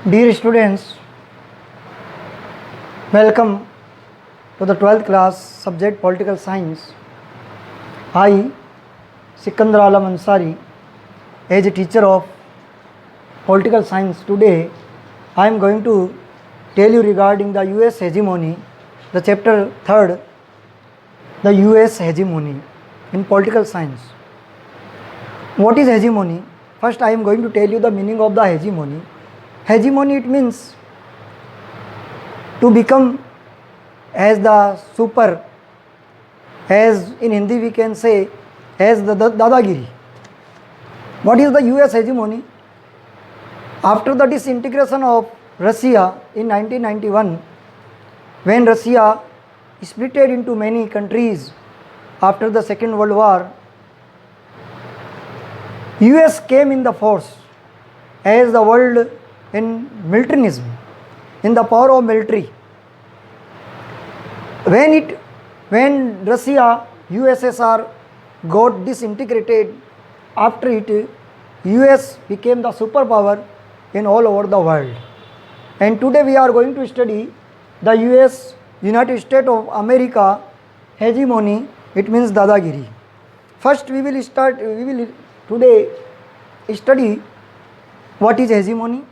Dear students, welcome to the 12th class subject Political Science. I, Sikandar Alam Ansari, as a teacher of Political Science, today I am going to tell you regarding the US hegemony, the chapter 3rd, the US hegemony in Political Science. What is hegemony? First I am going to tell you the meaning of the hegemony. Hegemony, it means to become as the super, as in Hindi we can say as the dadagiri. What is the US hegemony? After the disintegration of Russia in 1991, when Russia splitted into many countries after the Second World War, US came in the force as the world in militarism, in the power of military. When Russia, USSR got disintegrated, after it, US became the superpower in all over the world. And today we are going to study the US, United States of America hegemony, it means dadagiri. First we will today study what is hegemony.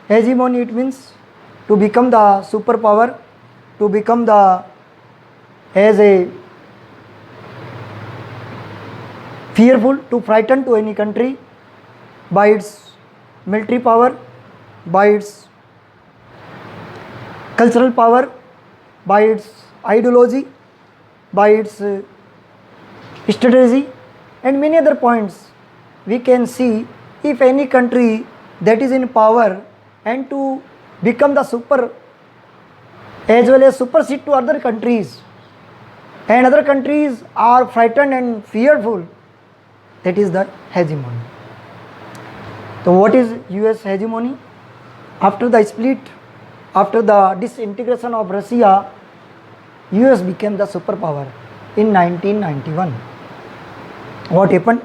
Hegemony, it means to become the superpower, to become as a fearful, to frighten to any country by its military power, by its cultural power, by its ideology, by its strategy, and many other points. We can see if any country that is in power and to become the super as well as supersede to other countries, and other countries are frightened and fearful, that is the hegemony. So what is US hegemony? After the split, after the disintegration of Russia, US became the superpower in 1991. What happened?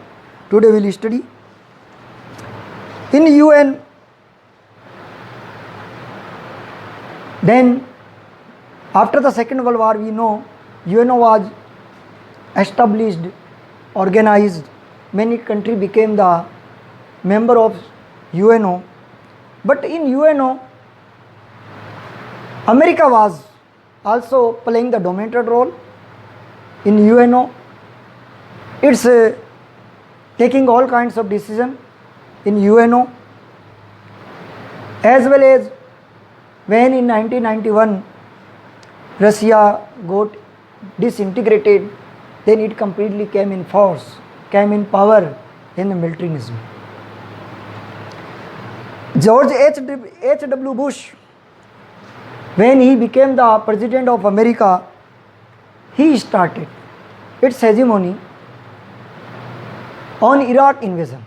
Today we will study. In UN, then after the Second World War, we know UNO was established, organized, many countries became the member of UNO. But in UNO, America was also playing the dominant role. In UNO, it's taking all kinds of decision in UNO, as well as when in 1991 Russia got disintegrated, then it completely came in force, came in power in the militarism. George H.W. Bush, when he became the President of America, he started its hegemony on Iraq invasion.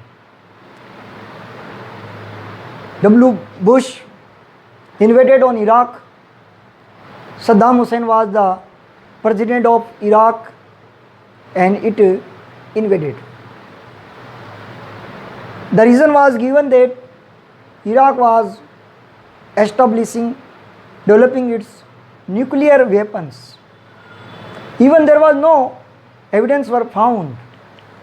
W. Bush invaded on Iraq. Saddam Hussein was the President of Iraq and it invaded. The reason was given that Iraq was developing its nuclear weapons. Even there was no evidence were found,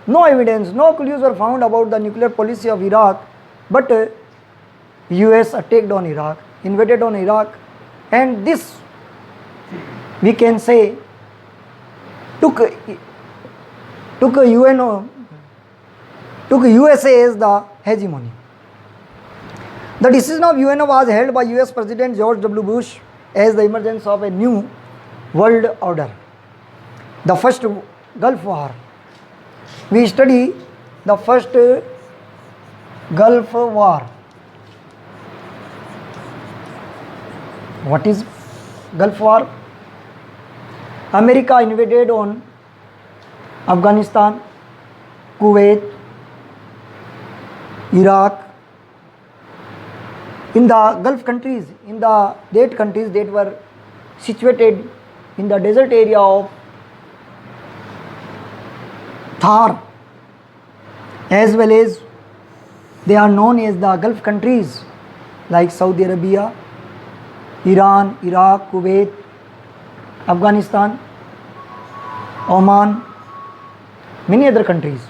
no evidence, no clues were found about the nuclear policy of Iraq, but US attacked on Iraq, invaded on Iraq, and this we can say took USA as the hegemony. The decision of UNO was held by US President George W. Bush as the emergence of a new world order. The first Gulf War. We study the first Gulf War. What is Gulf War? America invaded on Afghanistan, Kuwait, Iraq. In the Gulf countries, that countries that were situated in the desert area of Thar, as well as they are known as the Gulf countries. like Saudi Arabia, Iran, Iraq, Kuwait, Afghanistan, Oman, many other countries.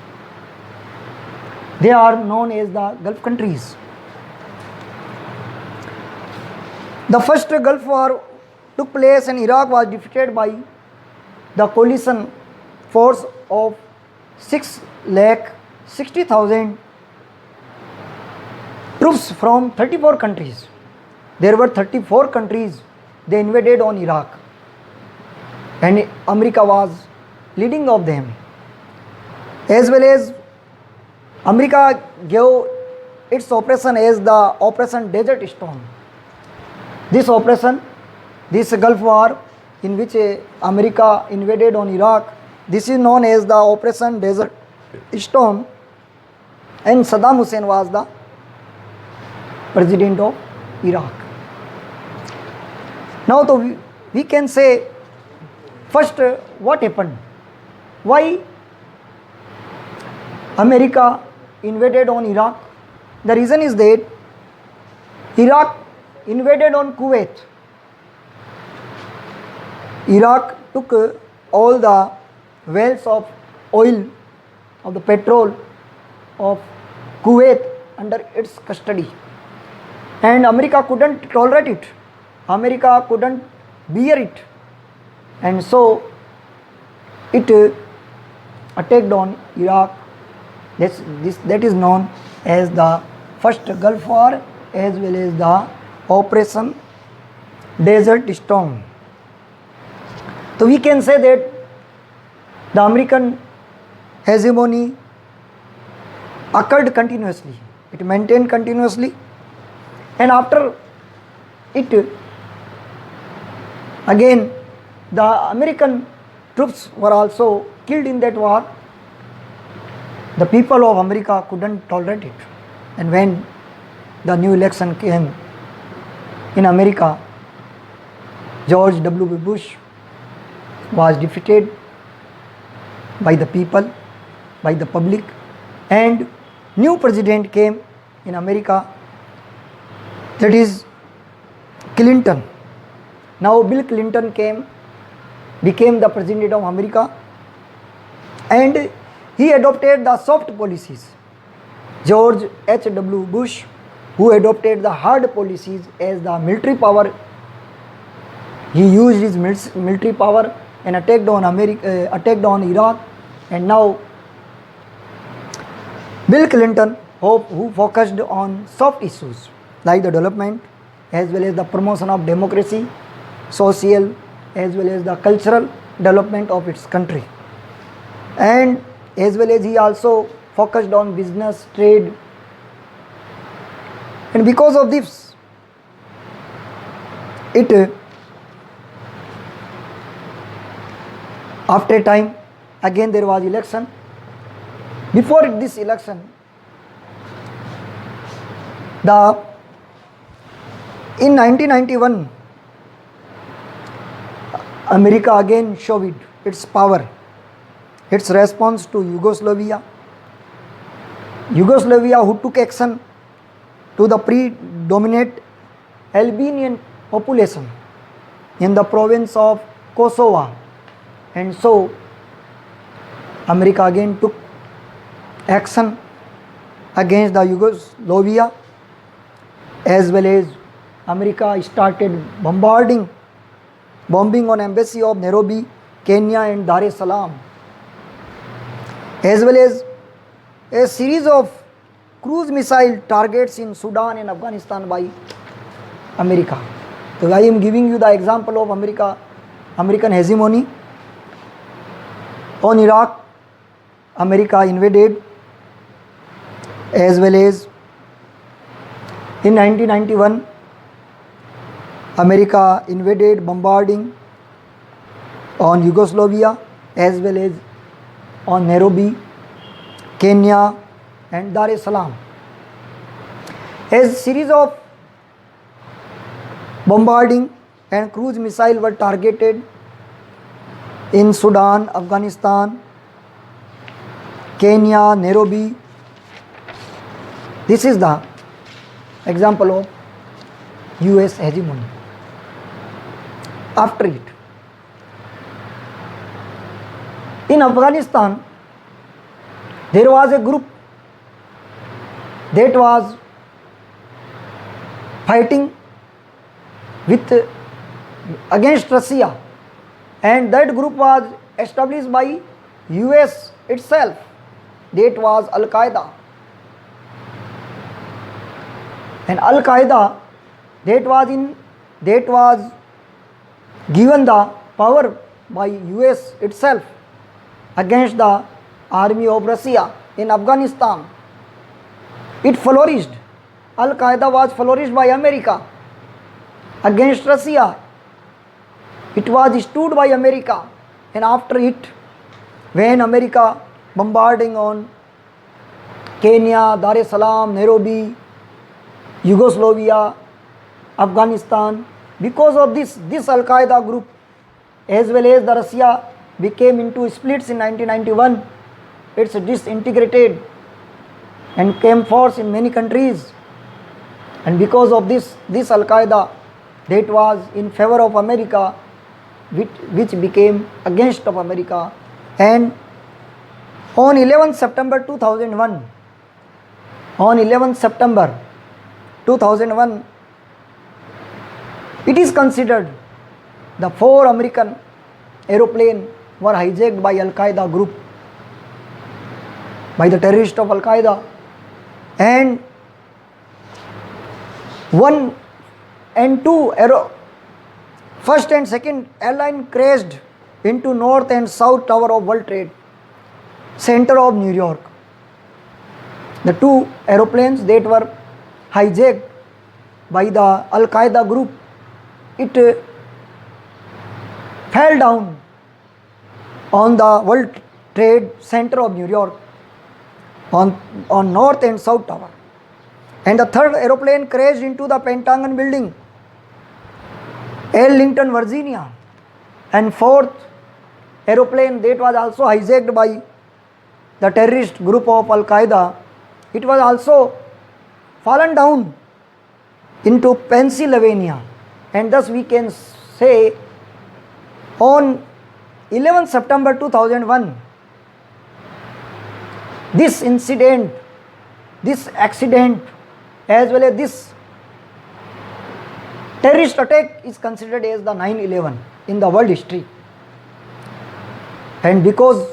They are known as the Gulf countries. The first Gulf War took place and Iraq was defeated by the coalition force of 6,60,000 troops from 34 countries. There were 34 countries they invaded on Iraq, and America was leading of them. As well as America gave its operation as the Operation Desert Storm. This operation, this Gulf War in which America invaded on Iraq, this is known as the Operation Desert Storm, and Saddam Hussein was the president of Iraq. Now we can say first what happened, why America invaded on Iraq. The reason is that Iraq invaded on Kuwait. Iraq took all the wells of oil, of the petrol of Kuwait under its custody, and America couldn't tolerate it. America couldn't bear it, and so it attacked on Iraq. That is known as the first Gulf War as well as the Operation Desert Storm. So we can say that the American hegemony occurred continuously. It maintained continuously, and after it, again the American troops were also killed in that war. The people of America couldn't tolerate it, and when the new election came in America, George W. Bush was defeated by the people, by the public, and new president came in America, that is Clinton. Now Bill Clinton became the president of America, and he adopted the soft policies. George H.W. Bush, who adopted the hard policies as the military power, he used his military power and attacked on Iraq. And now Bill Clinton, who focused on soft issues like the development as well as the promotion of democracy, social as well as the cultural development of its country, and as well as he also focused on business, trade, and because of this, after a time, again there was election. Before this election, in 1991, America again showed its power, its response to Yugoslavia, who took action to the predominant Albanian population in the province of Kosovo, and so America again took action against the Yugoslavia, as well as America started bombing on embassy of Nairobi, Kenya and Dar es Salaam, as well as a series of cruise missile targets in Sudan and Afghanistan by America. So I am giving you the example of American hegemony. On Iraq, America invaded, as well as in 1991, America invaded, bombarding on Yugoslavia as well as on Nairobi, Kenya and Dar es Salaam. As series of bombarding and cruise missiles were targeted in Sudan, Afghanistan, Kenya, Nairobi. This is the example of US hegemony. After it, in Afghanistan, there was a group that was fighting with against Russia, and that group was established by US itself. That was Al Qaeda, and Al Qaeda that was given the power by US itself against the army of Russia in Afghanistan. It flourished. Al Qaeda was flourished by America against Russia. It was stood by America, and after it, when America bombarding on Kenya, Dar es Salaam, Nairobi, Yugoslavia, Afghanistan, because of this Al Qaeda group as well as the Russia became into splits in 1991. It's disintegrated and came forth in many countries, and because of this Al Qaeda that was in favor of America, which became against of America. And on 11 September 2001, it is considered the 4 American aeroplanes were hijacked by Al Qaeda group, by the terrorists of Al Qaeda, and 1 and 2 first and second airline crashed into North and South Tower of World Trade Center of New York. The 2 aeroplanes that were hijacked by the Al Qaeda group, it fell down on the World Trade Center of New York on North and South Tower. And the 3rd aeroplane crashed into the Pentagon building, Arlington, Virginia. And 4th aeroplane that was also hijacked by the terrorist group of Al Qaeda, it was also fallen down into Pennsylvania. And thus we can say on 11 September 2001, this incident, this accident, as well as this terrorist attack is considered as the 9/11 in the world history. And because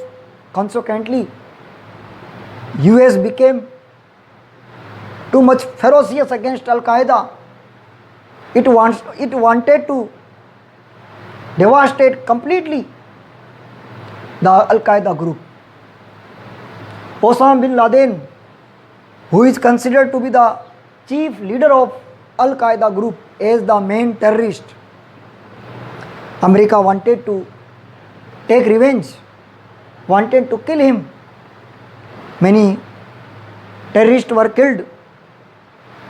consequently US became too much ferocious against Al Qaeda, it wanted to devastate completely the Al Qaeda group. Osama bin Laden, who is considered to be the chief leader of Al Qaeda group as the main terrorist, America wanted to take revenge, wanted to kill him. Many terrorists were killed.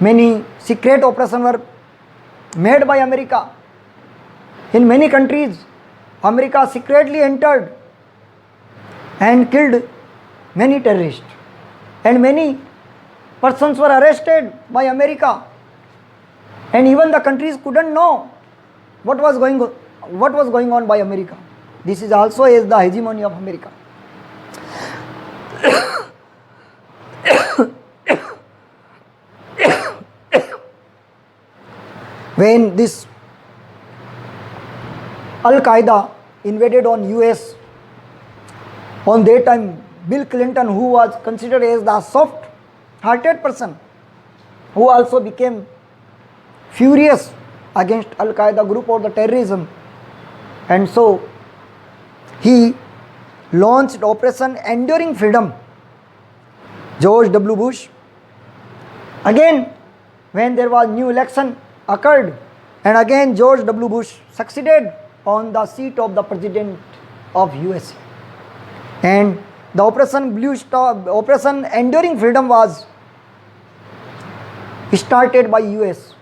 Many secret operations were made by America. In many countries, America secretly entered and killed many terrorists, and many persons were arrested by America, and even the countries couldn't know what was going on by America. This is also as the hegemony of America. When this Al Qaeda invaded on US, on that time Bill Clinton, who was considered as the soft-hearted person, who also became furious against Al Qaeda group or the terrorism, and so he launched Operation Enduring Freedom. George W. Bush, again when there was new election occurred, and again George W. Bush succeeded on the seat of the president of USA, and the Operation Enduring Freedom was started by US,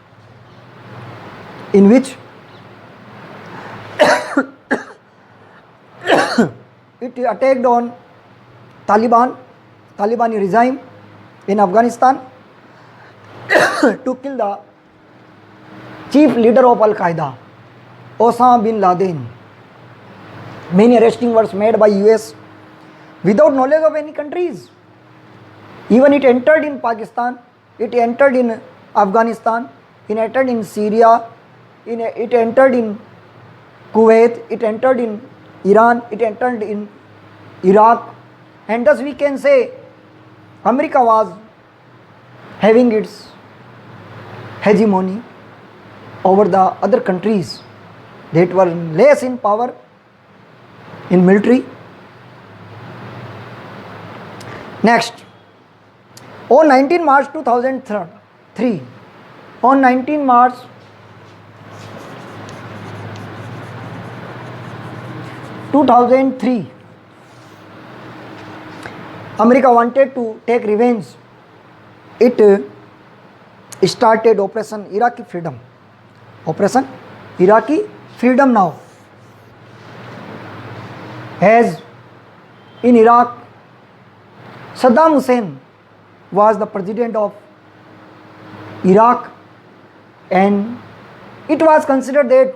in which it attacked on Talibani regime in Afghanistan to kill the chief leader of Al-Qaeda, Osama bin Laden. Many arresting were made by US without knowledge of any countries. Even it entered in Pakistan, it entered in Afghanistan, it entered in Syria, it entered in Kuwait, it entered in Iran, it entered in Iraq, and thus we can say America was having its hegemony over the other countries that were less in power in military. Next, on 19 March 2003, on 19 March 2003, America wanted to take revenge. It started Operation Iraqi Freedom. Operation Iraqi Freedom now. As in Iraq, Saddam Hussein was the president of Iraq, and it was considered that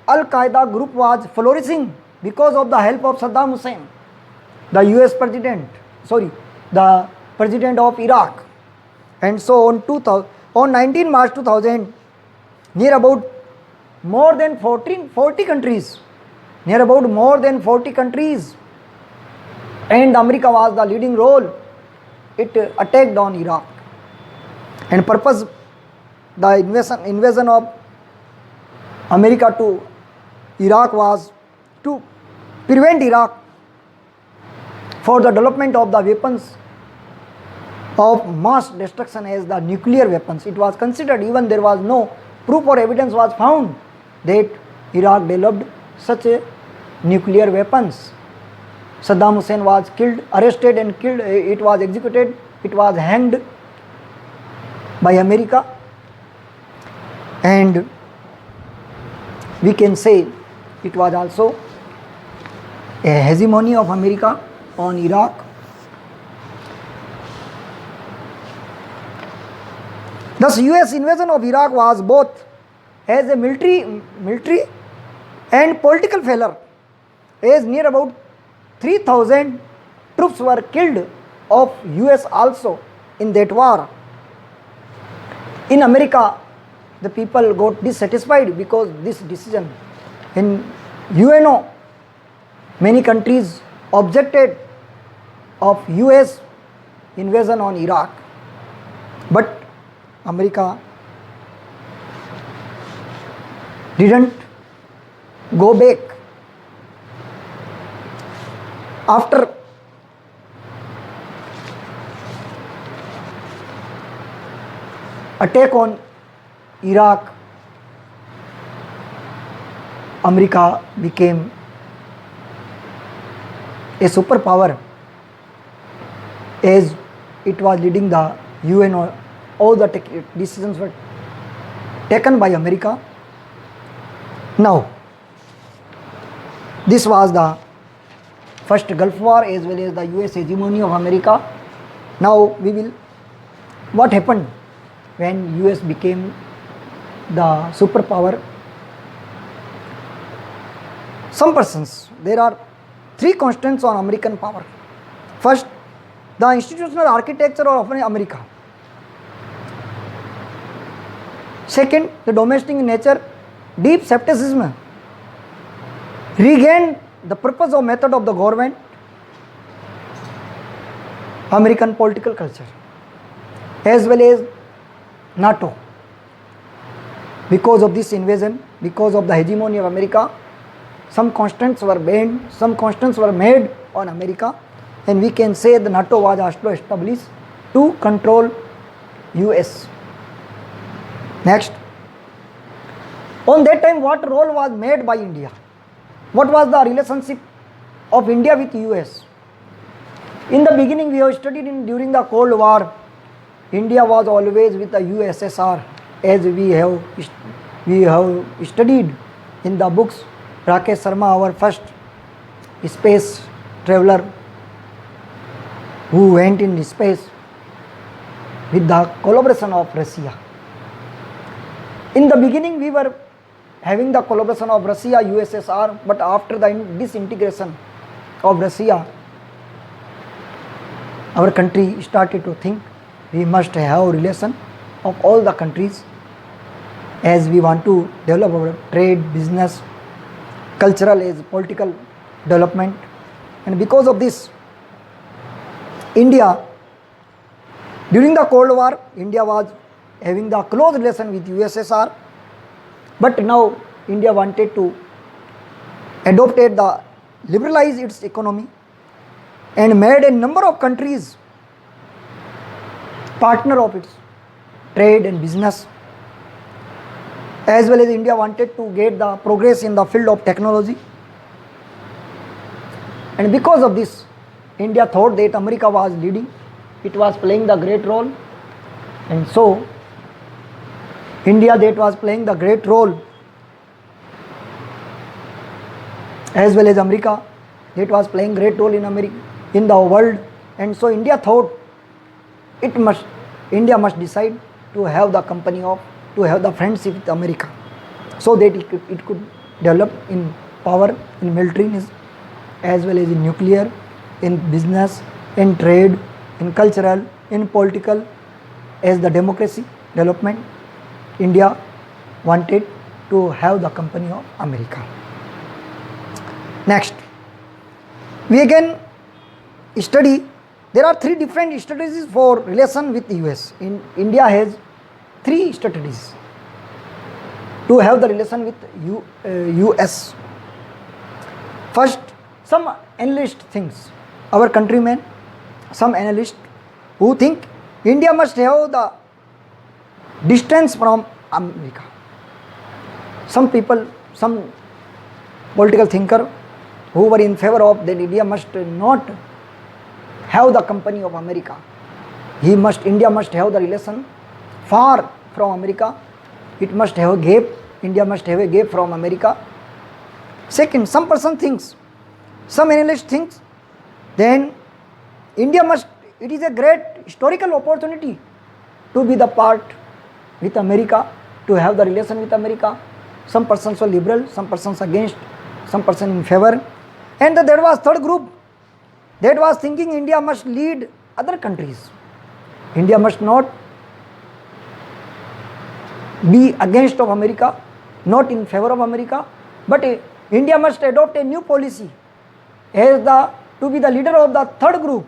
Al-Qaeda group was flourishing because of the help of Saddam Hussein, the US president, the president of Iraq. And so on 19 March 2000, near about more than 40 countries, and America was the leading role. It attacked on Iraq, and purpose the invasion of America to Iraq was to prevent Iraq for the development of the weapons of mass destruction as the nuclear weapons. It was considered, even there was no proof or evidence was found that Iraq developed such a nuclear weapons. Saddam Hussein was killed, arrested and killed, it was executed, it was hanged by America, and we can say it was also a hegemony of America on Iraq. Thus, US invasion of Iraq was both as a military and political failure, as near about 3,000 troops were killed of US also in that war. In America, the people got dissatisfied because this decision. In UNO, many countries objected of US invasion on Iraq, but America didn't go back. After attack on Iraq, America became a superpower as it was leading the UN. All the decisions were taken by America. Now, this was the first Gulf War as well as the US hegemony of America. Now what happened when US became the superpower? Some persons, there are three constants on American power. First, the institutional architecture of America. Second, the domestic nature, deep skepticism, regained the purpose or method of the government, American political culture, as well as NATO. Because of this invasion, because of the hegemony of America, some constants were banned, some constants were made on America, and we can say the NATO was also established to control US. Next, on that time, what role was made by India? What was the relationship of India with US? In the beginning, we have studied during the Cold War, India was always with the USSR, as we have studied in the books. Rakesh Sharma, our first space traveler who went in space with the collaboration of Russia. In the beginning we were having the collaboration of Russia, USSR, but after the disintegration of Russia, our country started to think we must have relation of all the countries, as we want to develop our trade, business, cultural as political development. And because of this, India, during the Cold War, India was having the close relation with USSR, but now India wanted to liberalize its economy and made a number of countries partner of its trade and business. As well as India wanted to get the progress in the field of technology, and because of this, India thought that America was leading, it was playing the great role, and so India that was playing the great role, as well as America that was playing great role in the world, and so India thought India must decide to have the friendship with America, so that it could develop in power, in military, as well as in nuclear, in business, in trade, in cultural, in political, as the democracy development. India wanted to have the company of America. Next, we again study, there are three different strategies for relation with the US. India has three strategies to have the relation with US. First, some analysts thinks, our countrymen, some analysts who think India must have the distance from America. Some people, some political thinker who were in favor of that India must not have the company of America. India must have the relation far from America. It must have a gap. India must have a gap from America. Second, some analyst thinks, then India it is a great historical opportunity to be the part with America, to have the relation with America. Some persons were liberal, some persons against, some person in favor. And there was third group that was thinking India must lead other countries. India must not be against of America, not in favor of America, but India must adopt a new policy to be the leader of the third group,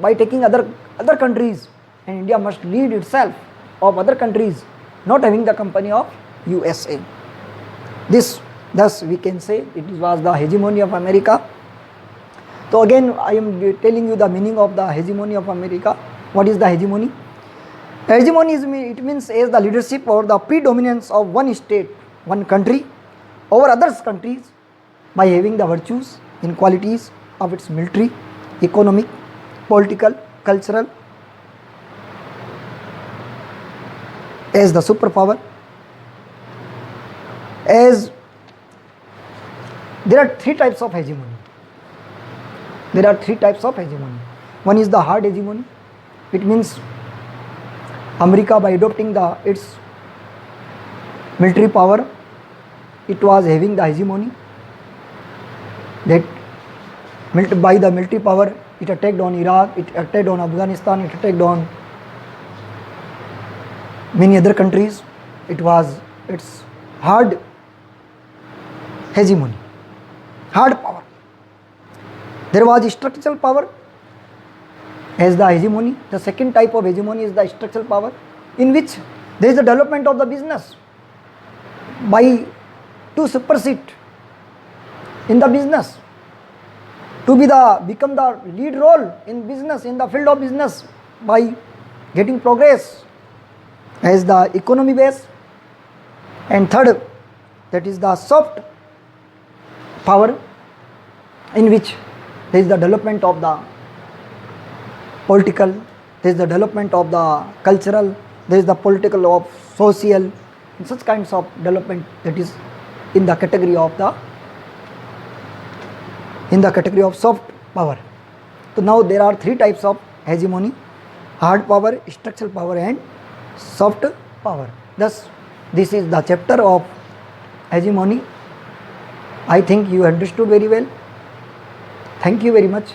by taking other countries, and India must lead itself of other countries, not having the company of USA. Thus we can say it was the hegemony of America. So again I am telling you the meaning of the hegemony of America. What is the hegemony? Hegemony it means as the leadership or the predominance of one state, one country over other countries by having the virtues and qualities of its military, economic, political, cultural, as the superpower. As there are three types of hegemony. One is the hard hegemony. It means America, by adopting its military power, it was having the hegemony. That by the military power, it attacked on Iraq, it attacked on Afghanistan, it attacked on many other countries. It was its hard hegemony, hard power. There was structural power as the hegemony. The second type of hegemony is the structural power, in which there is the development of the business to supersede in the business, to become the lead role in business, in the field of business, by getting progress as the economy base. And third, that is the soft power, in which there is the development of the political, there is the development of the cultural, there is the political of social, and such kinds of development that is in the category of soft power. So now there are three types of hegemony: hard power, structural power, and soft power. Thus This is the chapter of hegemony. I think you understood very well. Thank you very much.